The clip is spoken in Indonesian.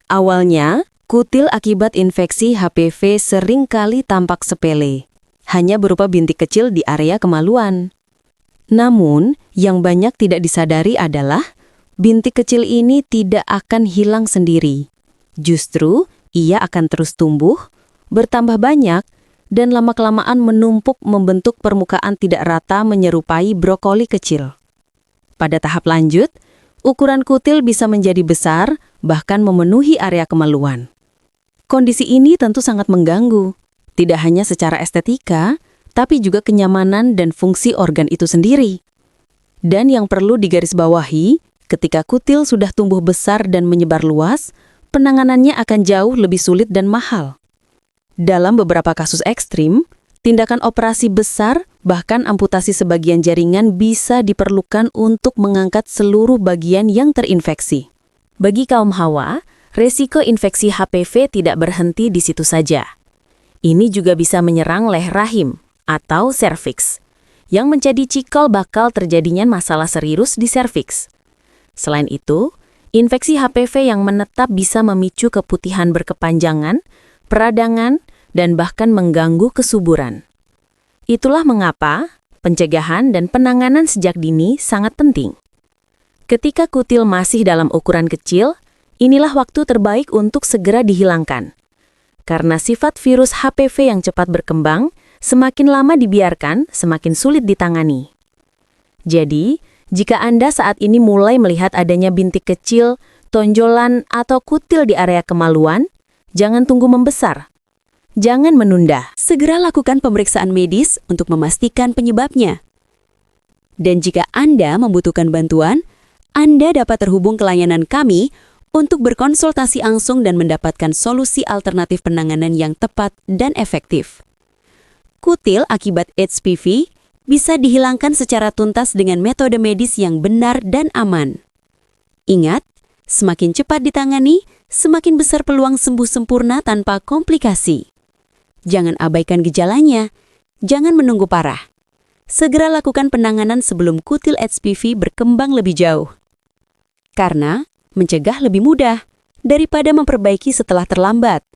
Awalnya, kutil akibat infeksi HPV seringkali tampak sepele, hanya berupa bintik kecil di area kemaluan. Namun, yang banyak tidak disadari adalah bintik kecil ini tidak akan hilang sendiri. Justru, ia akan terus tumbuh, bertambah banyak, dan lama-kelamaan menumpuk membentuk permukaan tidak rata menyerupai brokoli kecil. Pada tahap lanjut, ukuran kutil bisa menjadi besar, bahkan memenuhi area kemaluan. Kondisi ini tentu sangat mengganggu, tidak hanya secara estetika, tapi juga kenyamanan dan fungsi organ itu sendiri. Dan yang perlu digarisbawahi, ketika kutil sudah tumbuh besar dan menyebar luas, penanganannya akan jauh lebih sulit dan mahal. Dalam beberapa kasus ekstrim, tindakan operasi besar, bahkan amputasi sebagian jaringan bisa diperlukan untuk mengangkat seluruh bagian yang terinfeksi. Bagi kaum hawa, resiko infeksi HPV tidak berhenti di situ saja. Ini juga bisa menyerang leher rahim atau serviks, yang menjadi cikal bakal terjadinya masalah serius di serviks. Selain itu, infeksi HPV yang menetap bisa memicu keputihan berkepanjangan, peradangan, dan bahkan mengganggu kesuburan. Itulah mengapa pencegahan dan penanganan sejak dini sangat penting. Ketika kutil masih dalam ukuran kecil, inilah waktu terbaik untuk segera dihilangkan. Karena sifat virus HPV yang cepat berkembang, semakin lama dibiarkan, semakin sulit ditangani. Jadi, jika Anda saat ini mulai melihat adanya bintik kecil, tonjolan, atau kutil di area kemaluan, jangan tunggu membesar. Jangan menunda. Segera lakukan pemeriksaan medis untuk memastikan penyebabnya. Dan jika Anda membutuhkan bantuan, Anda dapat terhubung ke layanan kami untuk berkonsultasi langsung dan mendapatkan solusi alternatif penanganan yang tepat dan efektif. Kutil akibat HPV bisa dihilangkan secara tuntas dengan metode medis yang benar dan aman. Ingat, semakin cepat ditangani, semakin besar peluang sembuh sempurna tanpa komplikasi. Jangan abaikan gejalanya, jangan menunggu parah. Segera lakukan penanganan sebelum kutil HPV berkembang lebih jauh. Karena mencegah lebih mudah daripada memperbaiki setelah terlambat.